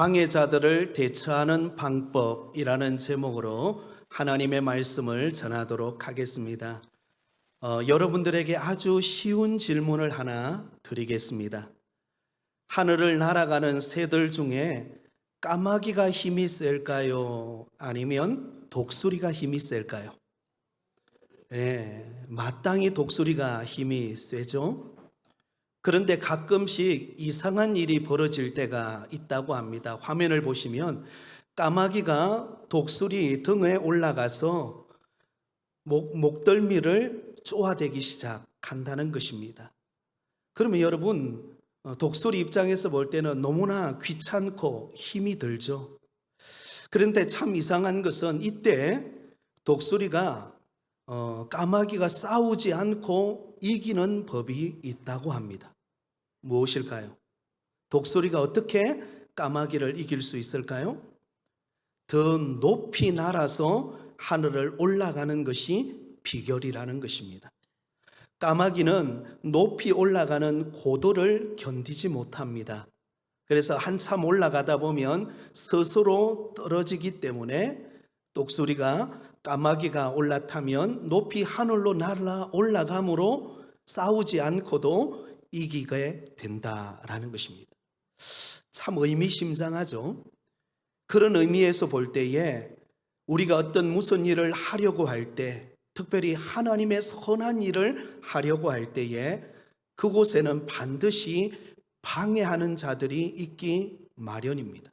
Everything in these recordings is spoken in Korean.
방해자들을 대처하는 방법이라는 제목으로 하나님의 말씀을 전하도록 하겠습니다. 여러분들에게 아주 쉬운 질문을 하나 드리겠습니다. 하늘을 날아가는 새들 중에 까마귀가 힘이 셀까요? 아니면 독수리가 힘이 셀까요? 마땅히 독수리가 힘이 세죠. 그런데 가끔씩 이상한 일이 벌어질 때가 있다고 합니다. 화면을 보시면 까마귀가 독수리 등에 올라가서 목덜미를 쪼아대기 시작한다는 것입니다. 그러면 여러분, 독수리 입장에서 볼 때는 너무나 귀찮고 힘이 들죠. 그런데 참 이상한 것은 이때 독수리가 까마귀가 싸우지 않고 이기는 법이 있다고 합니다. 무엇일까요? 독수리가 어떻게 까마귀를 이길 수 있을까요? 더 높이 날아서 하늘을 올라가는 것이 비결이라는 것입니다. 까마귀는 높이 올라가는 고도를 견디지 못합니다. 그래서 한참 올라가다 보면 스스로 떨어지기 때문에 독수리가 까마귀가 올라타면 높이 하늘로 날아 올라감으로 싸우지 않고도 이기게 된다라는 것입니다. 참 의미심장하죠. 그런 의미에서 볼 때에 우리가 어떤 무슨 일을 하려고 할 때, 특별히 하나님의 선한 일을 하려고 할 때에 그곳에는 반드시 방해하는 자들이 있기 마련입니다.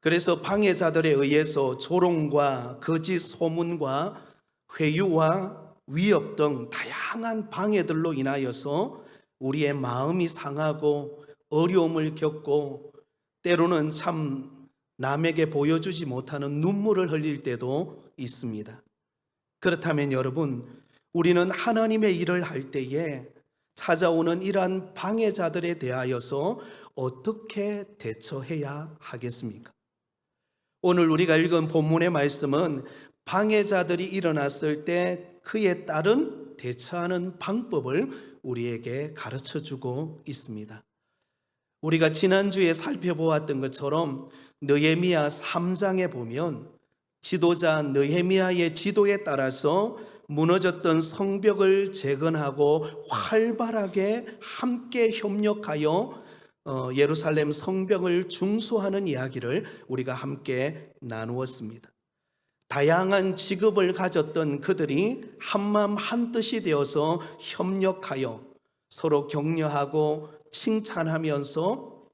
그래서 방해자들에 의해서 조롱과 거짓 소문과 회유와 위협 등 다양한 방해들로 인하여서 우리의 마음이 상하고 어려움을 겪고 때로는 참 남에게 보여주지 못하는 눈물을 흘릴 때도 있습니다. 그렇다면 여러분, 우리는 하나님의 일을 할 때에 찾아오는 이러한 방해자들에 대하여서 어떻게 대처해야 하겠습니까? 오늘 우리가 읽은 본문의 말씀은 방해자들이 일어났을 때 그에 따른 대처하는 방법을 우리에게 가르쳐주고 있습니다. 우리가 지난주에 살펴보았던 것처럼 느헤미야 3장에 보면 지도자 느헤미야의 지도에 따라서 무너졌던 성벽을 재건하고 활발하게 함께 협력하여 예루살렘 성벽을 중수하는 이야기를 우리가 함께 나누었습니다. 다양한 직업을 가졌던 그들이 한마음 한뜻이 되어서 협력하여 서로 격려하고 칭찬하면서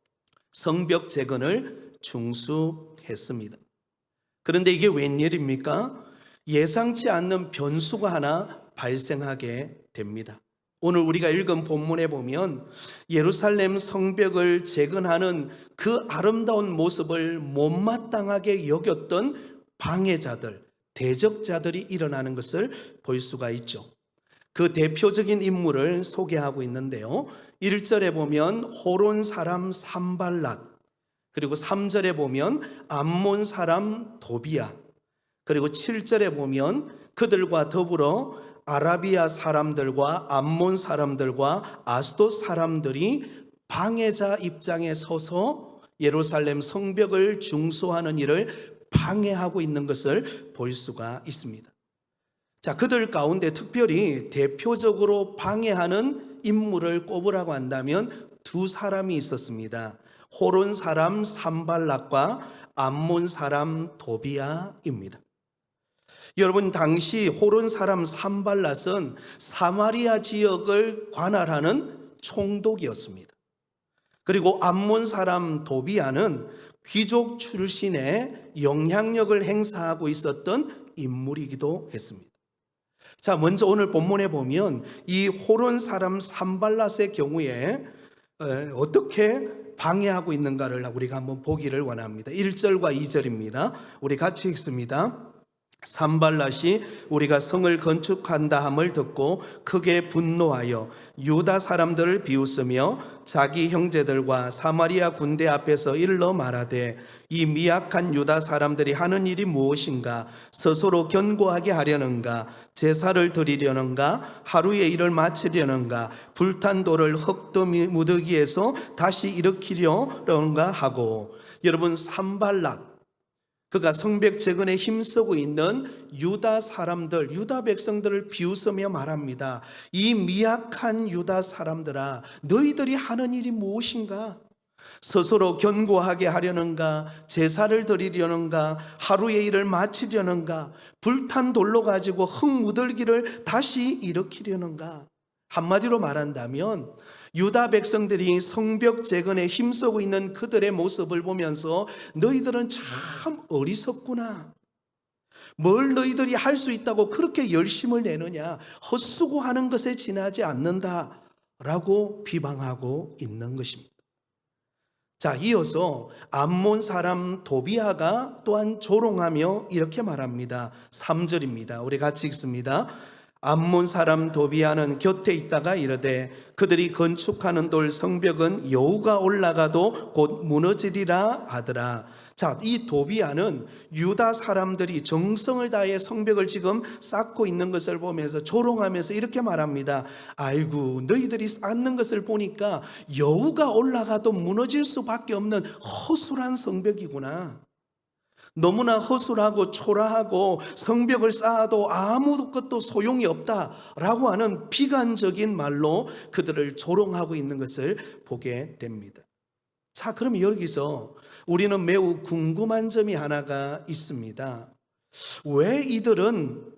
성벽 재건을 중수했습니다. 그런데 이게 웬일입니까? 예상치 않는 변수가 하나 발생하게 됩니다. 오늘 우리가 읽은 본문에 보면 예루살렘 성벽을 재건하는 그 아름다운 모습을 못마땅하게 여겼던 방해자들, 대적자들이 일어나는 것을 볼 수가 있죠. 그 대표적인 인물을 소개하고 있는데요. 1절에 보면 호론 사람 산발랏, 그리고 3절에 보면 암몬 사람 도비야, 그리고 7절에 보면 그들과 더불어 아라비아 사람들과 암몬 사람들과 아스돗 사람들이 방해자 입장에 서서 예루살렘 성벽을 중수하는 일을 방해하고 있는 것을 볼 수가 있습니다. 자, 그들 가운데 특별히 대표적으로 방해하는 인물을 꼽으라고 한다면 두 사람이 있었습니다. 호론 사람 산발랏과 암몬 사람 도비야입니다. 여러분, 당시 호론 사람 산발랏은 사마리아 지역을 관할하는 총독이었습니다. 그리고 암몬 사람 도비야는 귀족 출신의 영향력을 행사하고 있었던 인물이기도 했습니다. 자, 먼저 오늘 본문에 보면 이 호론 사람 산발랏의 경우에 어떻게 방해하고 있는가를 우리가 한번 보기를 원합니다. 1절과 2절입니다. 우리 같이 읽습니다. 산발랏이 우리가 성을 건축한다 함을 듣고 크게 분노하여 유다 사람들을 비웃으며 자기 형제들과 사마리아 군대 앞에서 일러 말하되 이 미약한 유다 사람들이 하는 일이 무엇인가? 스스로 견고하게 하려는가? 제사를 드리려는가? 하루의 일을 마치려는가? 불탄 돌을 흙더무더기에서 다시 일으키려는가 하고. 여러분, 산발랏, 그가 성벽 재건에 힘쓰고 있는 유다 사람들, 유다 백성들을 비웃으며 말합니다. 이 미약한 유다 사람들아, 너희들이 하는 일이 무엇인가? 스스로 견고하게 하려는가? 제사를 드리려는가? 하루의 일을 마치려는가? 불탄 돌로 가지고 흙 묻을기를 다시 일으키려는가? 한마디로 말한다면 유다 백성들이 성벽 재건에 힘쓰고 있는 그들의 모습을 보면서 너희들은 참 어리석구나. 뭘 너희들이 할 수 있다고 그렇게 열심을 내느냐. 헛수고하는 것에 지나지 않는다라고 비방하고 있는 것입니다. 자, 이어서 암몬 사람 도비아가 또한 조롱하며 이렇게 말합니다. 3절입니다. 우리 같이 읽습니다. 암몬 사람 도비아는 곁에 있다가 이르되 그들이 건축하는 돌 성벽은 여우가 올라가도 곧 무너지리라 하더라. 자, 이 도비아는 유다 사람들이 정성을 다해 성벽을 지금 쌓고 있는 것을 보면서 조롱하면서 이렇게 말합니다. 아이고, 너희들이 쌓는 것을 보니까 여우가 올라가도 무너질 수밖에 없는 허술한 성벽이구나. 너무나 허술하고 초라하고 성벽을 쌓아도 아무것도 소용이 없다라고 하는 비관적인 말로 그들을 조롱하고 있는 것을 보게 됩니다. 자, 그럼 여기서 우리는 매우 궁금한 점이 하나가 있습니다. 왜 이들은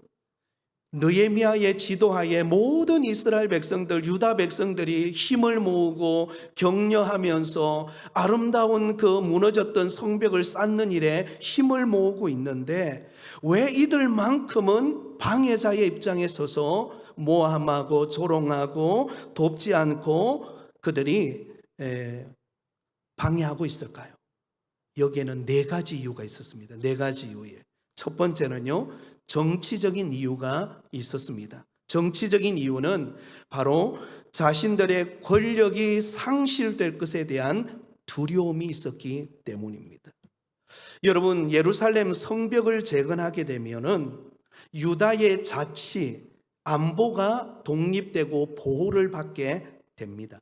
느헤미야의 지도하에 모든 이스라엘 백성들, 유다 백성들이 힘을 모으고 격려하면서 아름다운 그 무너졌던 성벽을 쌓는 일에 힘을 모으고 있는데 왜 이들만큼은 방해자의 입장에 서서 모함하고 조롱하고 돕지 않고 그들이 방해하고 있을까요? 여기에는 4가지 이유가 있었습니다. 4가지 이유에. 첫 번째는요, 정치적인 이유가 있었습니다. 정치적인 이유는 바로 자신들의 권력이 상실될 것에 대한 두려움이 있었기 때문입니다. 여러분, 예루살렘 성벽을 재건하게 되면은 유다의 자치, 안보가 독립되고 보호를 받게 됩니다.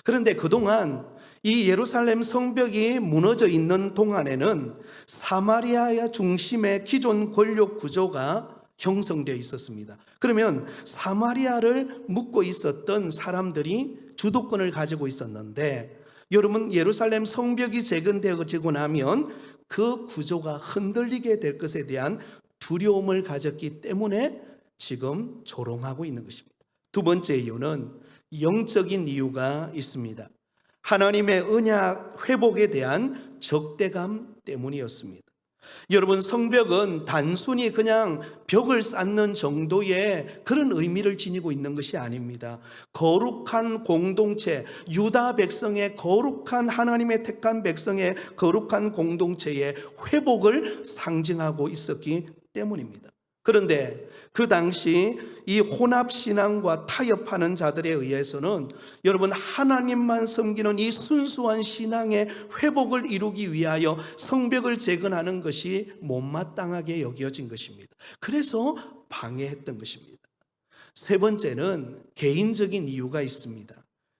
그런데 그동안 이 예루살렘 성벽이 무너져 있는 동안에는 사마리아 중심의 기존 권력 구조가 형성되어 있었습니다. 그러면 사마리아를 묻고 있었던 사람들이 주도권을 가지고 있었는데 여러분, 예루살렘 성벽이 재건되어지고 나면 그 구조가 흔들리게 될 것에 대한 두려움을 가졌기 때문에 지금 조롱하고 있는 것입니다. 두 번째 이유는 영적인 이유가 있습니다. 하나님의 언약 회복에 대한 적대감 때문이었습니다. 여러분, 성벽은 단순히 그냥 벽을 쌓는 정도의 그런 의미를 지니고 있는 것이 아닙니다. 거룩한 공동체, 유다 백성의 거룩한, 하나님의 택한 백성의 거룩한 공동체의 회복을 상징하고 있었기 때문입니다. 그런데 그 당시 이 혼합신앙과 타협하는 자들에 의해서는 여러분, 하나님만 섬기는 이 순수한 신앙의 회복을 이루기 위하여 성벽을 재건하는 것이 못마땅하게 여겨진 것입니다. 그래서 방해했던 것입니다. 세 번째는 개인적인 이유가 있습니다.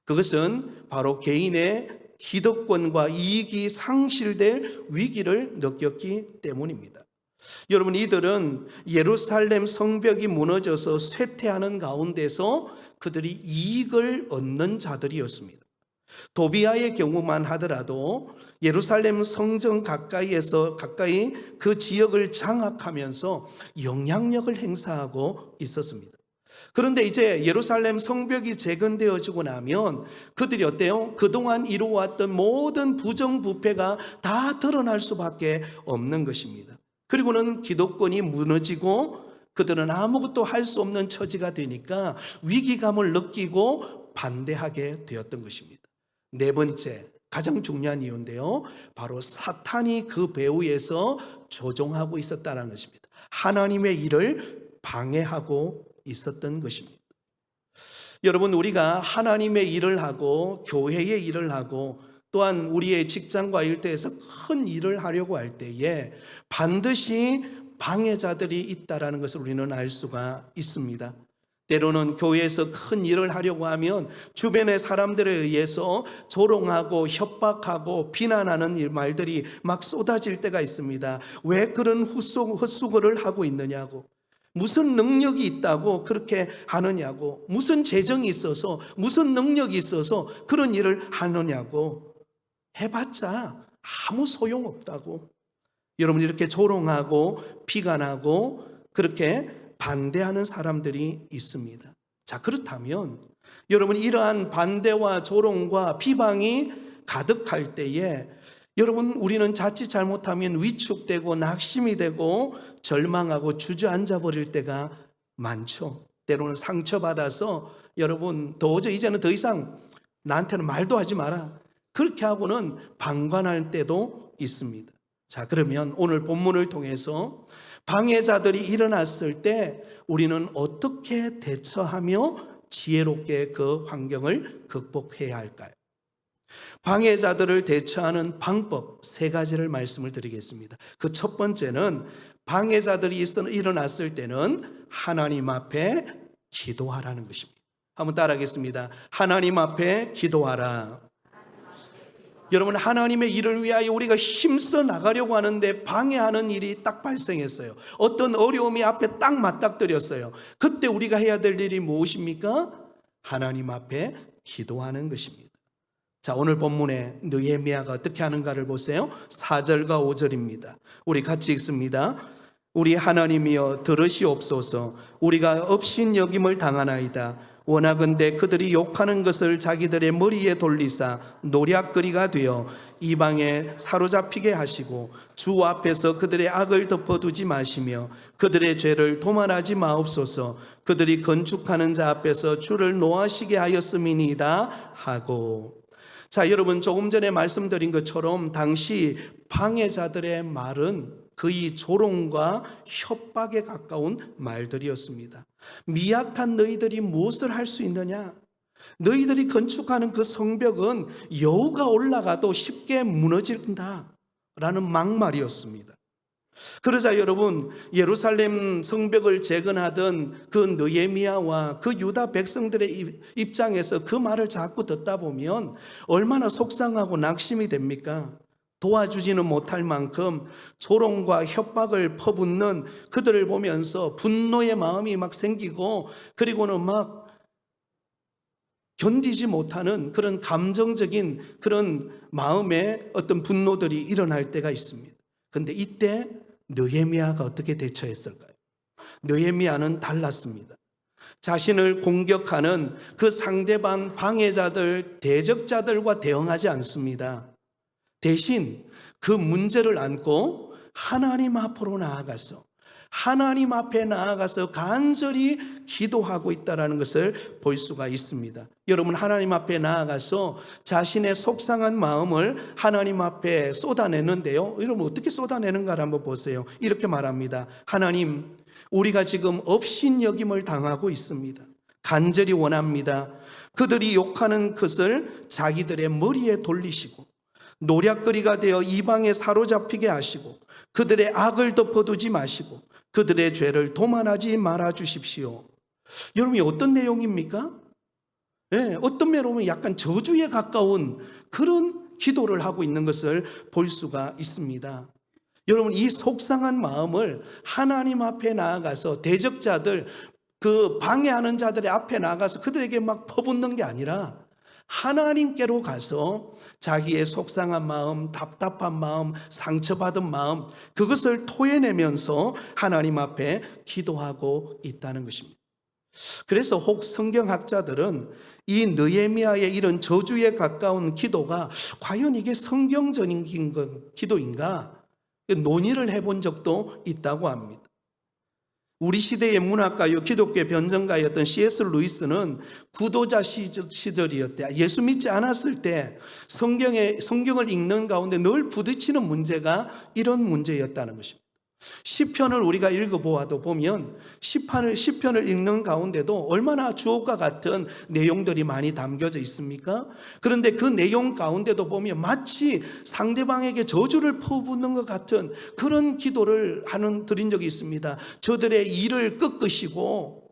그것은 바로 개인의 기득권과 이익이 상실될 위기를 느꼈기 때문입니다. 여러분, 이들은 예루살렘 성벽이 무너져서 쇠퇴하는 가운데서 그들이 이익을 얻는 자들이었습니다. 도비아의 경우만 하더라도 예루살렘 성전 가까이 그 지역을 장악하면서 영향력을 행사하고 있었습니다. 그런데 이제 예루살렘 성벽이 재건되어지고 나면 그들이 어때요? 그동안 이루어왔던 모든 부정부패가 다 드러날 수밖에 없는 것입니다. 그리고는 기득권이 무너지고 그들은 아무것도 할 수 없는 처지가 되니까 위기감을 느끼고 반대하게 되었던 것입니다. 네 번째, 가장 중요한 이유인데요, 바로 사탄이 그 배후에서 조종하고 있었다는 것입니다. 하나님의 일을 방해하고 있었던 것입니다. 여러분, 우리가 하나님의 일을 하고 교회의 일을 하고 또한 우리의 직장과 일터에서 큰 일을 하려고 할 때에 반드시 방해자들이 있다는 것을 우리는 알 수가 있습니다. 때로는 교회에서 큰 일을 하려고 하면 주변의 사람들에 의해서 조롱하고 협박하고 비난하는 말들이 막 쏟아질 때가 있습니다. 왜 그런 헛수고를 하고 있느냐고, 무슨 능력이 있다고 그렇게 하느냐고, 무슨 재정이 있어서 무슨 능력이 있어서 그런 일을 하느냐고, 해봤자 아무 소용없다고 여러분 이렇게 조롱하고 비관하고 그렇게 반대하는 사람들이 있습니다. 자, 그렇다면 여러분 이러한 반대와 조롱과 비방이 가득할 때에 여러분 우리는 자칫 잘못하면 위축되고 낙심이 되고 절망하고 주저앉아 버릴 때가 많죠. 때로는 상처받아서 여러분 도저히 이제는 더 이상 나한테는 말도 하지 마라, 그렇게 하고는 방관할 때도 있습니다. 자, 그러면 오늘 본문을 통해서 방해자들이 일어났을 때 우리는 어떻게 대처하며 지혜롭게 그 환경을 극복해야 할까요? 방해자들을 대처하는 방법 3가지를 말씀을 드리겠습니다. 그 첫 번째는 방해자들이 일어났을 때는 하나님 앞에 기도하라는 것입니다. 한번 따라하겠습니다. 하나님 앞에 기도하라. 여러분, 하나님의 일을 위하여 우리가 힘써 나가려고 하는데 방해하는 일이 딱 발생했어요. 어떤 어려움이 앞에 딱 맞닥뜨렸어요. 그때 우리가 해야 될 일이 무엇입니까? 하나님 앞에 기도하는 것입니다. 자, 오늘 본문에 느헤미야가 어떻게 하는가를 보세요. 4절과 5절입니다. 우리 같이 읽습니다. 우리 하나님이여 들으시옵소서. 우리가 업신여김을 당하나이다. 원하건대 그들이 욕하는 것을 자기들의 머리에 돌리사 노략거리가 되어 이방에 사로잡히게 하시고 주 앞에서 그들의 악을 덮어두지 마시며 그들의 죄를 도말하지 마옵소서. 그들이 건축하는 자 앞에서 주를 노하시게 하였음이니이다 하고. 자, 여러분 조금 전에 말씀드린 것처럼 당시 방해자들의 말은 거의 조롱과 협박에 가까운 말들이었습니다. 미약한 너희들이 무엇을 할 수 있느냐? 너희들이 건축하는 그 성벽은 여우가 올라가도 쉽게 무너진다 라는 막말이었습니다. 그러자 여러분 예루살렘 성벽을 재건하던 그 느헤미야와 그 유다 백성들의 입장에서 그 말을 자꾸 듣다 보면 얼마나 속상하고 낙심이 됩니까? 도와주지는 못할 만큼 조롱과 협박을 퍼붓는 그들을 보면서 분노의 마음이 막 생기고 그리고는 막 견디지 못하는 그런 감정적인 그런 마음의 어떤 분노들이 일어날 때가 있습니다. 그런데 이때 느헤미야가 어떻게 대처했을까요? 느헤미야는 달랐습니다. 자신을 공격하는 그 상대방 방해자들, 대적자들과 대응하지 않습니다. 대신 그 문제를 안고 하나님 앞으로 나아가서 하나님 앞에 나아가서 간절히 기도하고 있다는 것을 볼 수가 있습니다. 여러분 하나님 앞에 나아가서 자신의 속상한 마음을 하나님 앞에 쏟아내는데요. 여러분 어떻게 쏟아내는가를 한번 보세요. 이렇게 말합니다. 하나님, 우리가 지금 업신여김을 당하고 있습니다. 간절히 원합니다. 그들이 욕하는 것을 자기들의 머리에 돌리시고 노략거리가 되어 이방에 사로잡히게 하시고 그들의 악을 덮어두지 마시고 그들의 죄를 도말하지 말아 주십시오. 여러분 어떤 내용입니까? 네, 어떤 면으로 보면 약간 저주에 가까운 그런 기도를 하고 있는 것을 볼 수가 있습니다. 여러분 이 속상한 마음을 하나님 앞에 나아가서 대적자들, 그 방해하는 자들의 앞에 나가서 그들에게 막 퍼붓는 게 아니라 하나님께로 가서 자기의 속상한 마음, 답답한 마음, 상처받은 마음 그것을 토해내면서 하나님 앞에 기도하고 있다는 것입니다. 그래서 혹 성경학자들은 이 느헤미야의 이런 저주에 가까운 기도가 과연 이게 성경적인 기도인가 논의를 해본 적도 있다고 합니다. 우리 시대의 문학가요 기독교의 변정가였던 C.S. 루이스는 구도자 시절이었대. 예수 믿지 않았을 때 성경을 읽는 가운데 늘 부딪히는 문제가 이런 문제였다는 것입니다. 시편을 우리가 읽어보아도 보면 시편을 읽는 가운데도 얼마나 주옥과 같은 내용들이 많이 담겨져 있습니까? 그런데 그 내용 가운데도 보면 마치 상대방에게 저주를 퍼붓는 것 같은 그런 기도를 드린 적이 있습니다. 저들의 일을 꺾으시고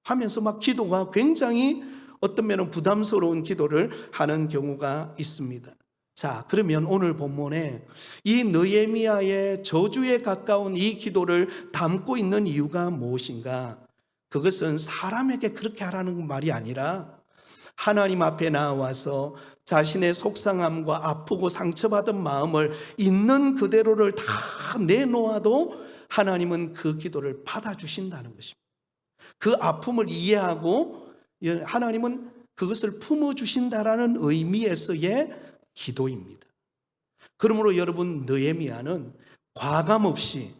하면서 막 기도가 굉장히 어떤 면은 부담스러운 기도를 하는 경우가 있습니다. 자, 그러면 오늘 본문에 이 느헤미야의 저주에 가까운 이 기도를 담고 있는 이유가 무엇인가? 그것은 사람에게 그렇게 하라는 말이 아니라 하나님 앞에 나와서 자신의 속상함과 아프고 상처받은 마음을 있는 그대로를 다 내놓아도 하나님은 그 기도를 받아주신다는 것입니다. 그 아픔을 이해하고 하나님은 그것을 품어주신다라는 의미에서의 기도입니다. 그러므로 여러분, 느헤미야는 과감 없이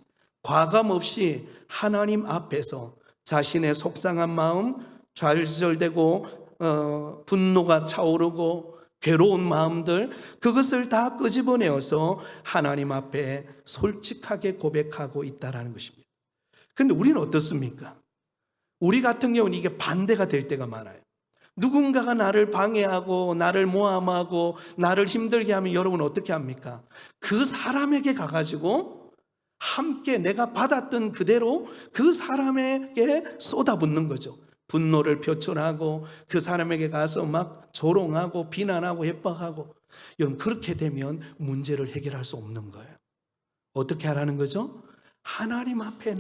하나님 앞에서 자신의 속상한 마음, 좌절되고 분노가 차오르고 괴로운 마음들, 그것을 다 끄집어내어서 하나님 앞에 솔직하게 고백하고 있다는 것입니다. 그런데 우리는 어떻습니까? 우리 같은 경우는 이게 반대가 될 때가 많아요. 누군가가 나를 방해하고 나를 모함하고 나를 힘들게 하면 여러분 어떻게 합니까? 그 사람에게 가가지고 함께 내가 받았던 그대로 그 사람에게 쏟아붓는 거죠. 분노를 표출하고 그 사람에게 가서 막 조롱하고 비난하고 협박하고. 여러분, 그렇게 되면 문제를 해결할 수 없는 거예요. 어떻게 하라는 거죠? 하나님 앞에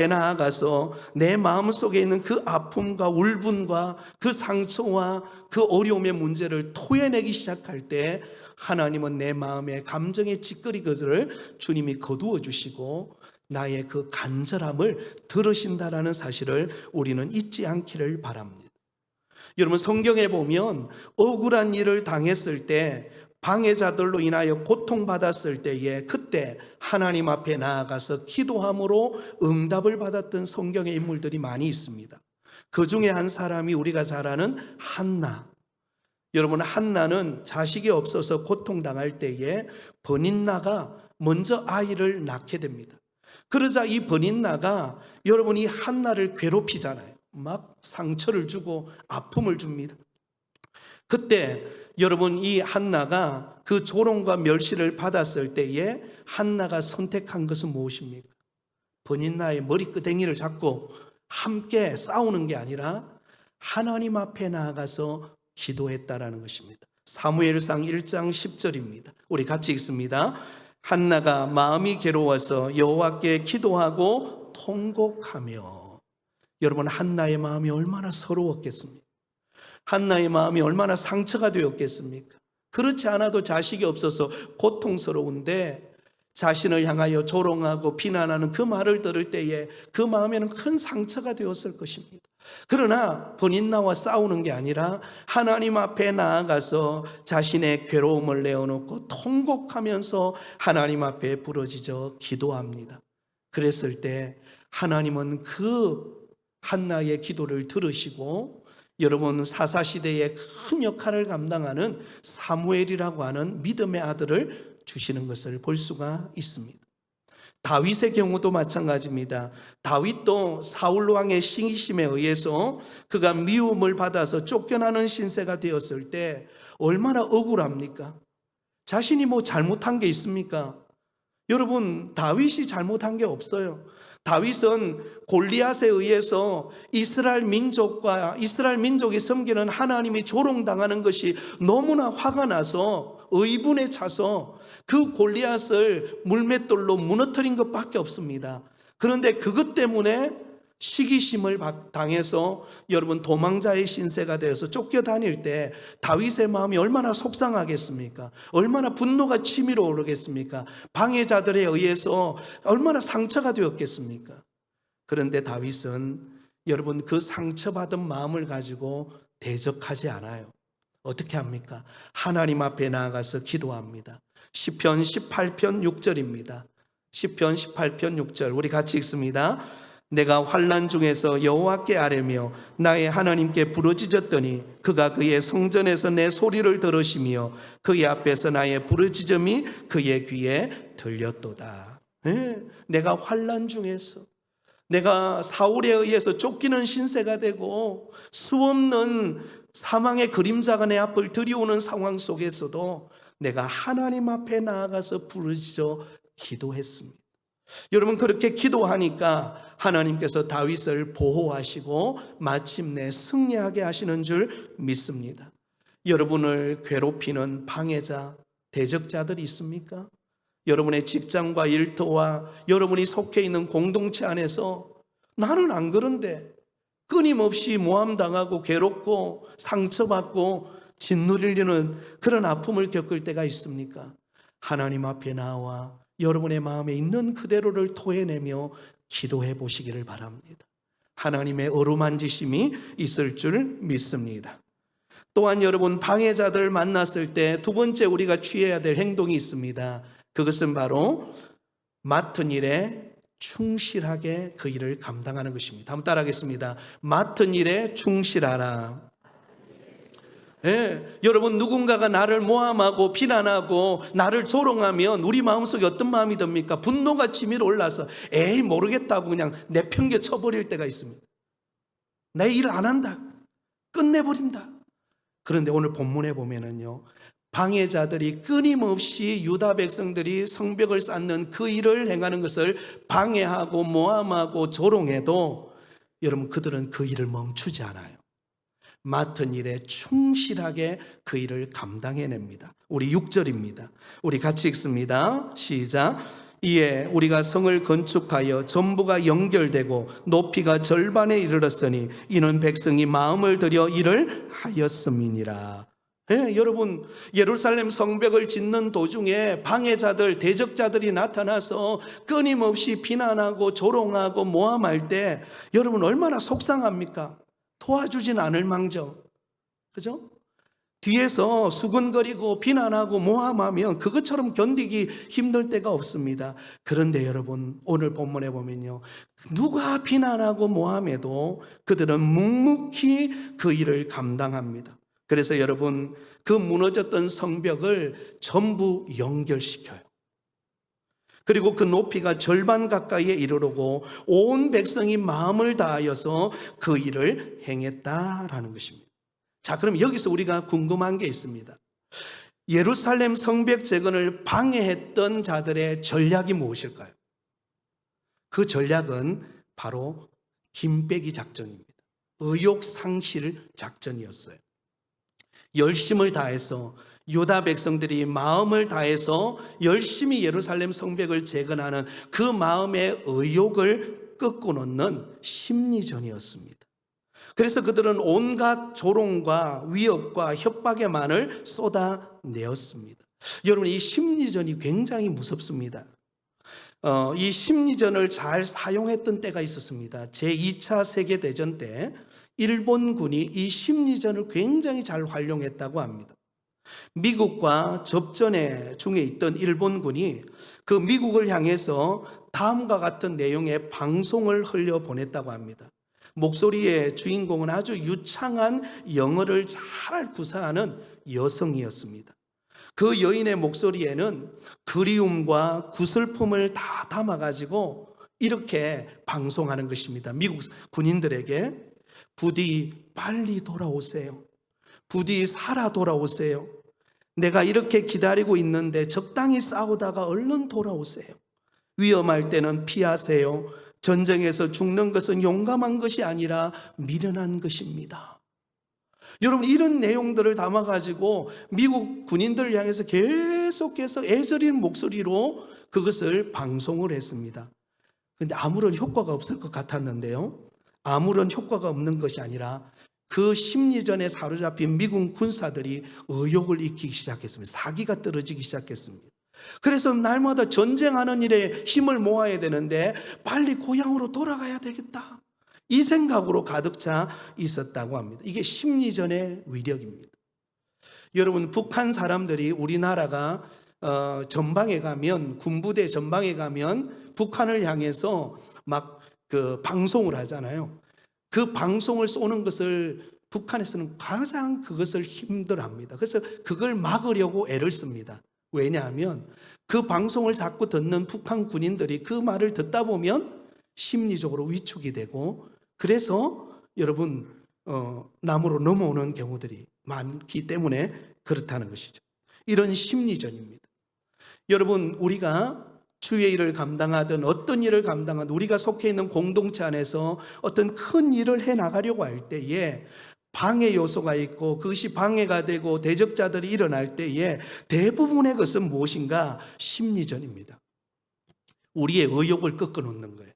나아가서 내 마음속에 있는 그 아픔과 울분과 그 상처와 그 어려움의 문제를 토해내기 시작할 때 하나님은 내 마음의 감정의 찌꺼기들을 주님이 거두어 주시고 나의 그 간절함을 들으신다라는 사실을 우리는 잊지 않기를 바랍니다. 여러분, 성경에 보면 억울한 일을 당했을 때, 방해자들로 인하여 고통받았을 때에 그때 하나님 앞에 나아가서 기도함으로 응답을 받았던 성경의 인물들이 많이 있습니다. 그 중에 한 사람이 우리가 잘 아는 한나. 여러분, 한나는 자식이 없어서 고통당할 때에 버닛나가 먼저 아이를 낳게 됩니다. 그러자 이 버닛나가 여러분 이 한나를 괴롭히잖아요. 막 상처를 주고 아픔을 줍니다. 그때 여러분 이 한나가 그 조롱과 멸시를 받았을 때에 한나가 선택한 것은 무엇입니까? 버닛나의 머리끄댕이를 잡고 함께 싸우는 게 아니라 하나님 앞에 나아가서 기도했다라는 것입니다. 사무엘상 1장 10절입니다. 우리 같이 읽습니다. 한나가 마음이 괴로워서 여호와께 기도하고 통곡하며. 여러분, 한나의 마음이 얼마나 서러웠겠습니까? 한나의 마음이 얼마나 상처가 되었겠습니까? 그렇지 않아도 자식이 없어서 고통스러운데 자신을 향하여 조롱하고 비난하는 그 말을 들을 때에 그 마음에는 큰 상처가 되었을 것입니다. 그러나 버닛나와 싸우는 게 아니라 하나님 앞에 나아가서 자신의 괴로움을 내어놓고 통곡하면서 하나님 앞에 부르짖어 기도합니다. 그랬을 때 하나님은 그 한나의 기도를 들으시고 여러분, 사사시대의 큰 역할을 감당하는 사무엘이라고 하는 믿음의 아들을 주시는 것을 볼 수가 있습니다. 다윗의 경우도 마찬가지입니다. 다윗도 사울 왕의 시기심에 의해서 그가 미움을 받아서 쫓겨나는 신세가 되었을 때 얼마나 억울합니까? 자신이 뭐 잘못한 게 있습니까? 여러분, 다윗이 잘못한 게 없어요. 다윗은 골리앗에 의해서 이스라엘 민족이 섬기는 하나님이 조롱당하는 것이 너무나 화가 나서 의분에 차서 그 골리앗을 물맷돌로 무너뜨린 것밖에 없습니다. 그런데 그것 때문에 시기심을 당해서 여러분 도망자의 신세가 되어서 쫓겨다닐 때 다윗의 마음이 얼마나 속상하겠습니까? 얼마나 분노가 치밀어 오르겠습니까? 방해자들에 의해서 얼마나 상처가 되었겠습니까? 그런데 다윗은 여러분 그 상처받은 마음을 가지고 대적하지 않아요. 어떻게 합니까? 하나님 앞에 나아가서 기도합니다. 시편 18편 6절입니다. 시편 18편 6절 우리 같이 읽습니다. 내가 환난 중에서 여호와께 아뢰며 나의 하나님께 부르짖었더니 그가 그의 성전에서 내 소리를 들으시며 그의 앞에서 나의 부르짖음이 그의 귀에 들렸도다. 내가 환난 중에서, 내가 사울에 의해서 쫓기는 신세가 되고 수없는 사망의 그림자가 내 앞을 들이오는 상황 속에서도 내가 하나님 앞에 나아가서 부르짖어 기도했습니다. 여러분, 그렇게 기도하니까 하나님께서 다윗을 보호하시고 마침내 승리하게 하시는 줄 믿습니다. 여러분을 괴롭히는 방해자, 대적자들이 있습니까? 여러분의 직장과 일터와 여러분이 속해 있는 공동체 안에서 나는 안 그런데 끊임없이 모함당하고 괴롭고 상처받고 짓누리는 그런 아픔을 겪을 때가 있습니까? 하나님 앞에 나와 여러분의 마음에 있는 그대로를 토해내며 기도해 보시기를 바랍니다. 하나님의 어루만지심이 있을 줄 믿습니다. 또한 여러분, 방해자들 만났을 때 두 번째 우리가 취해야 될 행동이 있습니다. 그것은 바로 맡은 일에 충실하게 그 일을 감당하는 것입니다. 한번 따라하겠습니다. 맡은 일에 충실하라. 여러분, 누군가가 나를 모함하고 비난하고 나를 조롱하면 우리 마음속에 어떤 마음이 듭니까? 분노가 치밀어 올라서 에이 모르겠다고 그냥 내팽겨 쳐버릴 때가 있습니다. 내 일 안 한다, 끝내버린다. 그런데 오늘 본문에 보면은요, 방해자들이 끊임없이 유다 백성들이 성벽을 쌓는 그 일을 행하는 것을 방해하고 모함하고 조롱해도 여러분, 그들은 그 일을 멈추지 않아요. 맡은 일에 충실하게 그 일을 감당해냅니다. 우리 6절입니다. 우리 같이 읽습니다. 시작. 이에 우리가 성을 건축하여 전부가 연결되고 높이가 절반에 이르렀으니 이는 백성이 마음을 들여 일을 하였음이니라. 여러분, 예루살렘 성벽을 짓는 도중에 방해자들, 대적자들이 나타나서 끊임없이 비난하고 조롱하고 모함할 때 여러분 얼마나 속상합니까? 도와주진 않을 망정, 그죠? 뒤에서 수근거리고 비난하고 모함하면 그것처럼 견디기 힘들 때가 없습니다. 그런데 여러분, 오늘 본문에 보면요, 누가 비난하고 모함해도 그들은 묵묵히 그 일을 감당합니다. 그래서 여러분, 그 무너졌던 성벽을 전부 연결시켜요. 그리고 그 높이가 절반 가까이에 이르르고 온 백성이 마음을 다하여서 그 일을 행했다라는 것입니다. 자, 그럼 여기서 우리가 궁금한 게 있습니다. 예루살렘 성벽 재건을 방해했던 자들의 전략이 무엇일까요? 그 전략은 바로 김빼기 작전입니다. 의욕상실 작전이었어요. 열심을 다해서 유다 백성들이 마음을 다해서 열심히 예루살렘 성벽을 재건하는 그 마음의 의욕을 꺾어놓는 심리전이었습니다. 그래서 그들은 온갖 조롱과 위협과 협박의 말을 쏟아내었습니다. 여러분, 이 심리전이 굉장히 무섭습니다. 이 심리전을 잘 사용했던 때가 있었습니다. 제2차 세계대전 때 일본군이 이 심리전을 굉장히 잘 활용했다고 합니다. 미국과 접전에 중에 있던 일본군이 그 미국을 향해서 다음과 같은 내용의 방송을 흘려보냈다고 합니다. 목소리의 주인공은 아주 유창한 영어를 잘 구사하는 여성이었습니다. 그 여인의 목소리에는 그리움과 구슬픔을 다 담아가지고 이렇게 방송하는 것입니다. 미국 군인들에게 부디 빨리 돌아오세요. 부디 살아 돌아오세요. 내가 이렇게 기다리고 있는데 적당히 싸우다가 얼른 돌아오세요. 위험할 때는 피하세요. 전쟁에서 죽는 것은 용감한 것이 아니라 미련한 것입니다. 여러분, 이런 내용들을 담아가지고 미국 군인들을 향해서 계속해서 애절인 목소리로 그것을 방송을 했습니다. 그런데 아무런 효과가 없을 것 같았는데요, 아무런 효과가 없는 것이 아니라 그 심리전에 사로잡힌 미국 군사들이 의욕을 익히기 시작했습니다. 사기가 떨어지기 시작했습니다. 그래서 날마다 전쟁하는 일에 힘을 모아야 되는데 빨리 고향으로 돌아가야 되겠다, 이 생각으로 가득 차 있었다고 합니다. 이게 심리전의 위력입니다. 여러분, 북한 사람들이 우리나라가 전방에 가면, 군부대 전방에 가면 북한을 향해서 막 그 방송을 하잖아요. 그 방송을 쏘는 것을 북한에서는 가장 그것을 힘들어합니다. 그래서 그걸 막으려고 애를 씁니다. 왜냐하면 그 방송을 자꾸 듣는 북한 군인들이 그 말을 듣다 보면 심리적으로 위축이 되고, 그래서 여러분 남으로 넘어오는 경우들이 많기 때문에 그렇다는 것이죠. 이런 심리전입니다. 여러분, 우리가 주의 일을 감당하든 어떤 일을 감당하든 우리가 속해 있는 공동체 안에서 어떤 큰 일을 해나가려고 할 때에 방해 요소가 있고 그것이 방해가 되고 대적자들이 일어날 때에 대부분의 것은 무엇인가? 심리전입니다. 우리의 의욕을 꺾어놓는 거예요.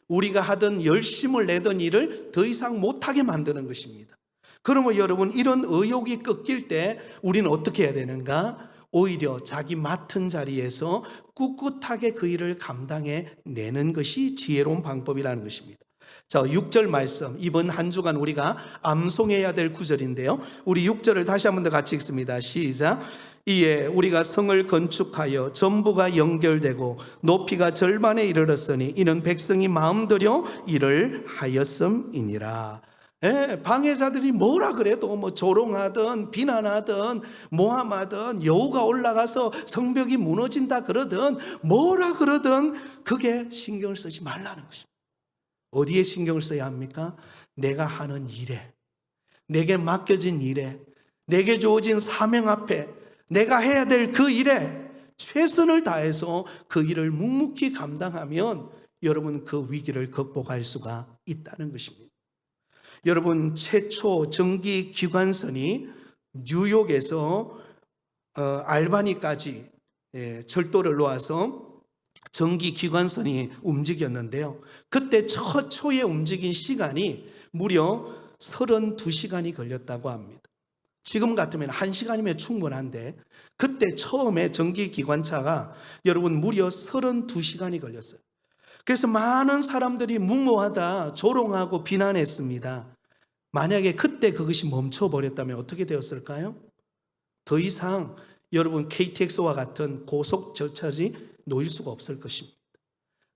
우리가 하던 열심을 내던 일을 더 이상 못하게 만드는 것입니다. 그러면 여러분, 이런 의욕이 꺾일 때 우리는 어떻게 해야 되는가? 오히려 자기 맡은 자리에서 꿋꿋하게 그 일을 감당해 내는 것이 지혜로운 방법이라는 것입니다. 자, 6절 말씀, 이번 한 주간 우리가 암송해야 될 구절인데요, 우리 6절을 다시 한 번 더 같이 읽습니다. 시작. 이에 우리가 성을 건축하여 전부가 연결되고 높이가 절반에 이르렀으니 이는 백성이 마음들여 일을 하였음이니라. 방해자들이 뭐라 그래도 뭐 조롱하든 비난하든 모함하든 여우가 올라가서 성벽이 무너진다 그러든 뭐라 그러든 그게 신경을 쓰지 말라는 것입니다. 어디에 신경을 써야 합니까? 내가 하는 일에, 내게 맡겨진 일에, 내게 주어진 사명 앞에, 내가 해야 될 그 일에 최선을 다해서 그 일을 묵묵히 감당하면 여러분, 그 위기를 극복할 수가 있다는 것입니다. 여러분, 최초 전기 기관선이 뉴욕에서 알바니까지 철도를 놓아서 전기 기관선이 움직였는데요, 그때 초에 움직인 시간이 무려 32시간이 걸렸다고 합니다. 지금 같으면 1시간이면 충분한데 그때 처음에 전기 기관차가 여러분 무려 32시간이 걸렸어요. 그래서 많은 사람들이 무모하다 조롱하고 비난했습니다. 만약에 그때 그것이 멈춰버렸다면 어떻게 되었을까요? 더 이상 여러분 KTX와 같은 고속 절차지 놓일 수가 없을 것입니다.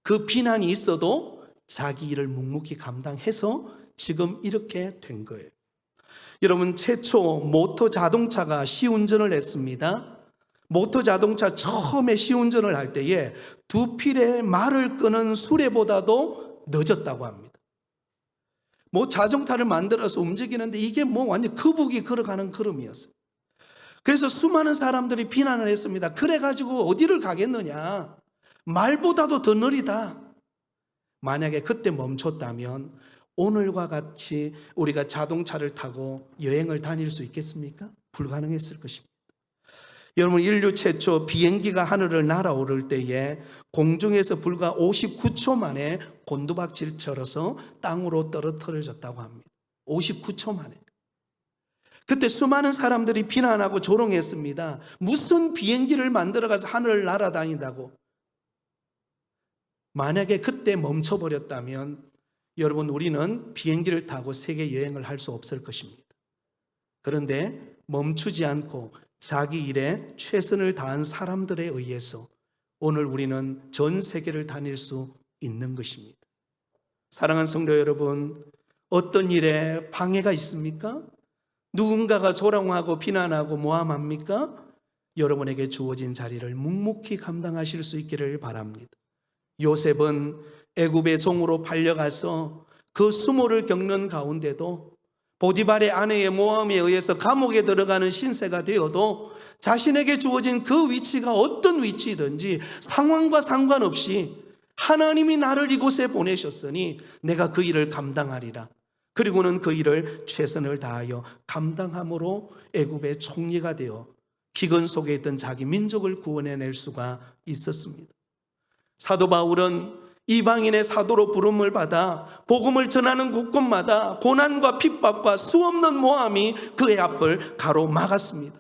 그 비난이 있어도 자기 일을 묵묵히 감당해서 지금 이렇게 된 거예요. 여러분, 최초 모터 자동차가 시운전을 했습니다. 모터 자동차 처음에 시운전을 할 때에 두 필의 말을 끄는 수레보다도 늦었다고 합니다. 뭐 자동차를 만들어서 움직이는데 이게 뭐 완전 거북이 걸어가는 걸음이었어요. 그래서 수많은 사람들이 비난을 했습니다. 그래가지고 어디를 가겠느냐, 말보다도 더 느리다. 만약에 그때 멈췄다면 오늘과 같이 우리가 자동차를 타고 여행을 다닐 수 있겠습니까? 불가능했을 것입니다. 여러분, 인류 최초 비행기가 하늘을 날아오를 때에 공중에서 불과 59초 만에 곤두박질쳐서 땅으로 떨어뜨려졌다고 합니다. 59초 만에. 그때 수많은 사람들이 비난하고 조롱했습니다. 무슨 비행기를 만들어가서 하늘을 날아다닌다고. 만약에 그때 멈춰버렸다면 여러분, 우리는 비행기를 타고 세계 여행을 할 수 없을 것입니다. 그런데 멈추지 않고 자기 일에 최선을 다한 사람들에 의해서 오늘 우리는 전 세계를 다닐 수 있는 것입니다. 사랑하는 성도 여러분, 어떤 일에 방해가 있습니까? 누군가가 조롱하고 비난하고 모함합니까? 여러분에게 주어진 자리를 묵묵히 감당하실 수 있기를 바랍니다. 요셉은 애굽의 종으로 팔려가서 그 수모를 겪는 가운데도 보디발의 아내의 모함에 의해서 감옥에 들어가는 신세가 되어도 자신에게 주어진 그 위치가 어떤 위치든지 상황과 상관없이 하나님이 나를 이곳에 보내셨으니 내가 그 일을 감당하리라. 그리고는 그 일을 최선을 다하여 감당함으로 애굽의 총리가 되어 기근 속에 있던 자기 민족을 구원해낼 수가 있었습니다. 사도 바울은 이방인의 사도로 부름을 받아 복음을 전하는 곳곳마다 고난과 핍박과 수없는 모함이 그의 앞을 가로막았습니다.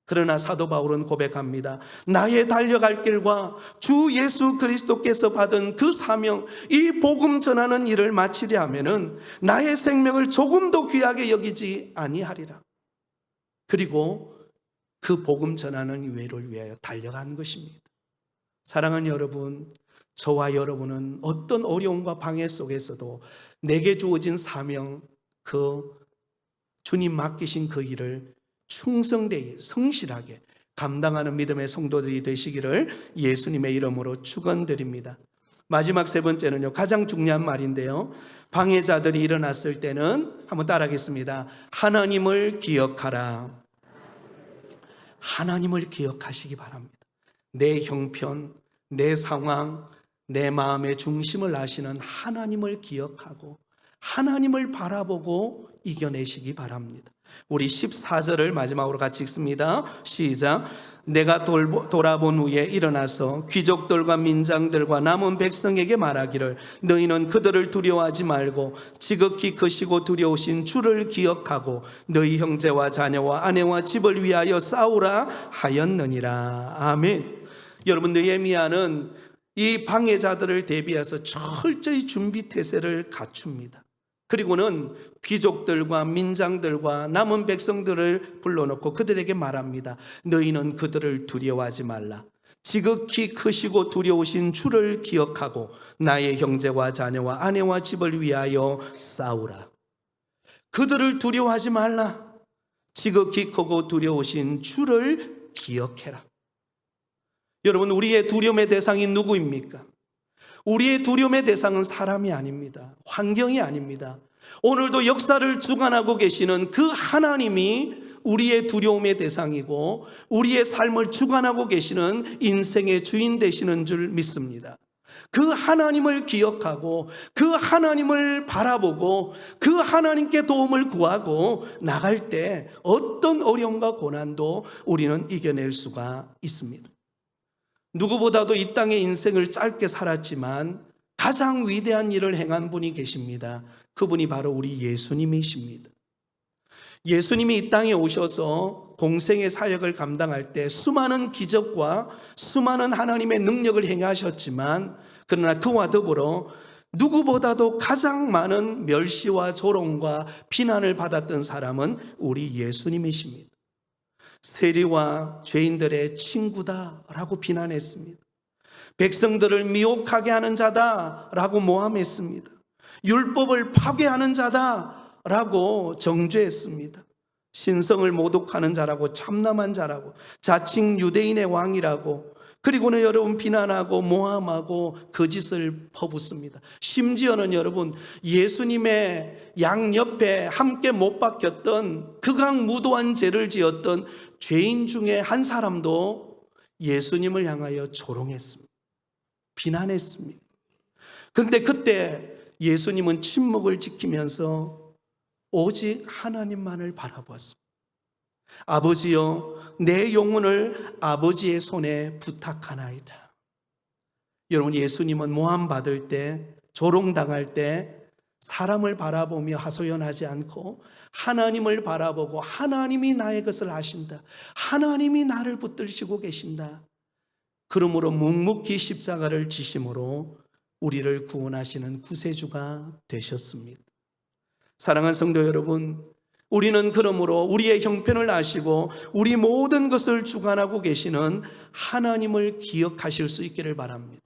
그러나 사도 바울은 고백합니다. 나의 달려갈 길과 주 예수 그리스도께서 받은 그 사명, 이 복음 전하는 일을 마치려 하면은 나의 생명을 조금도 귀하게 여기지 아니하리라. 그리고 그 복음 전하는 일을 위하여 달려간 것입니다. 사랑하는 여러분, 저와 여러분은 어떤 어려움과 방해 속에서도 내게 주어진 사명, 주님 맡기신 그 일을 충성되이 성실하게 감당하는 믿음의 성도들이 되시기를 예수님의 이름으로 축원드립니다. 마지막 세 번째는요, 가장 중요한 말인데요, 방해자들이 일어났을 때는 한번 따라하겠습니다. 하나님을 기억하라. 하나님을 기억하시기 바랍니다. 내 형편, 내 상황, 내 마음의 중심을 아시는 하나님을 기억하고 하나님을 바라보고 이겨내시기 바랍니다. 우리 14절을 마지막으로 같이 읽습니다. 시작. 내가 돌아본 후에 일어나서 귀족들과 민장들과 남은 백성에게 말하기를 너희는 그들을 두려워하지 말고 지극히 크시고 두려우신 주를 기억하고 너희 형제와 자녀와 아내와 집을 위하여 싸우라 하였느니라. 아멘. 여러분, 느헤미야는 이 방해자들을 대비해서 철저히 준비태세를 갖춥니다. 그리고는 귀족들과 민장들과 남은 백성들을 불러놓고 그들에게 말합니다. 너희는 그들을 두려워하지 말라. 지극히 크시고 두려우신 주를 기억하고 나의 형제와 자녀와 아내와 집을 위하여 싸우라. 그들을 두려워하지 말라. 지극히 크고 두려우신 주를 기억해라. 여러분, 우리의 두려움의 대상이 누구입니까? 우리의 두려움의 대상은 사람이 아닙니다. 환경이 아닙니다. 오늘도 역사를 주관하고 계시는 그 하나님이 우리의 두려움의 대상이고 우리의 삶을 주관하고 계시는 인생의 주인 되시는 줄 믿습니다. 그 하나님을 기억하고 그 하나님을 바라보고 그 하나님께 도움을 구하고 나갈 때 어떤 어려움과 고난도 우리는 이겨낼 수가 있습니다. 누구보다도 이 땅의 인생을 짧게 살았지만 가장 위대한 일을 행한 분이 계십니다. 그분이 바로 우리 예수님이십니다. 예수님이 이 땅에 오셔서 공생의 사역을 감당할 때 수많은 기적과 수많은 하나님의 능력을 행하셨지만 그러나 그와 더불어 누구보다도 가장 많은 멸시와 조롱과 비난을 받았던 사람은 우리 예수님이십니다. 세리와 죄인들의 친구다라고 비난했습니다. 백성들을 미혹하게 하는 자다라고 모함했습니다. 율법을 파괴하는 자다라고 정죄했습니다. 신성을 모독하는 자라고, 참남한 자라고, 자칭 유대인의 왕이라고, 그리고는 여러분 비난하고 모함하고 거짓을 퍼붓습니다. 심지어는 여러분 예수님의 양옆에 함께 못 박혔던 극악무도한 죄를 지었던 죄인 중에 한 사람도 예수님을 향하여 조롱했습니다. 비난했습니다. 그런데 그때 예수님은 침묵을 지키면서 오직 하나님만을 바라보았습니다. 아버지여, 내 영혼을 아버지의 손에 부탁하나이다. 여러분, 예수님은 모함받을 때, 조롱당할 때 사람을 바라보며 하소연하지 않고 하나님을 바라보고 하나님이 나의 것을 아신다, 하나님이 나를 붙들시고 계신다, 그러므로 묵묵히 십자가를 지심으로 우리를 구원하시는 구세주가 되셨습니다. 사랑하는 성도 여러분, 우리는 그러므로 우리의 형편을 아시고 우리 모든 것을 주관하고 계시는 하나님을 기억하실 수 있기를 바랍니다.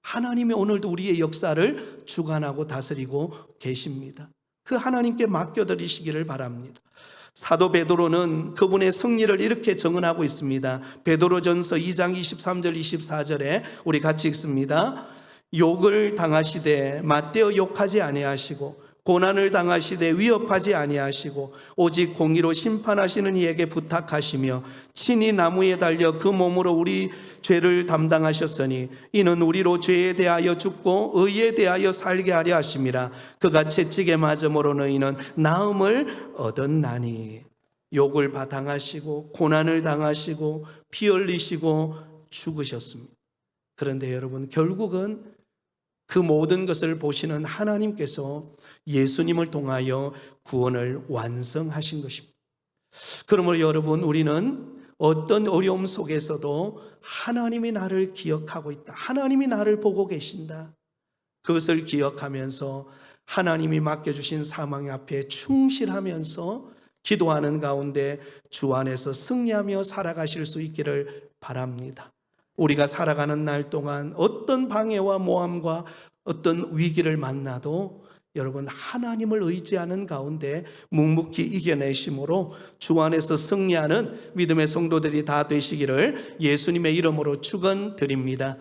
하나님이 오늘도 우리의 역사를 주관하고 다스리고 계십니다. 그 하나님께 맡겨드리시기를 바랍니다. 사도 베드로는 그분의 승리를 이렇게 증언하고 있습니다. 베드로전서 2장 23절 24절에 우리 같이 읽습니다. 욕을 당하시되 맞대어 욕하지 아니하시고 고난을 당하시되 위협하지 아니하시고 오직 공의로 심판하시는 이에게 부탁하시며 친히 나무에 달려 그 몸으로 우리 죄를 담당하셨으니 이는 우리로 죄에 대하여 죽고 의에 대하여 살게 하려 하심이라. 그가 채찍에 맞음으로 너희는 나음을 얻었나니. 욕을 당하시고 고난을 당하시고 피 흘리시고 죽으셨습니다. 그런데 여러분, 결국은 그 모든 것을 보시는 하나님께서 예수님을 통하여 구원을 완성하신 것입니다. 그러므로 여러분, 우리는 어떤 어려움 속에서도 하나님이 나를 기억하고 있다, 하나님이 나를 보고 계신다, 그것을 기억하면서 하나님이 맡겨주신 사명 앞에 충실하면서 기도하는 가운데 주 안에서 승리하며 살아가실 수 있기를 바랍니다. 우리가 살아가는 날 동안 어떤 방해와 모함과 어떤 위기를 만나도 여러분 하나님을 의지하는 가운데 묵묵히 이겨내심으로 주 안에서 승리하는 믿음의 성도들이 다 되시기를 예수님의 이름으로 축원드립니다.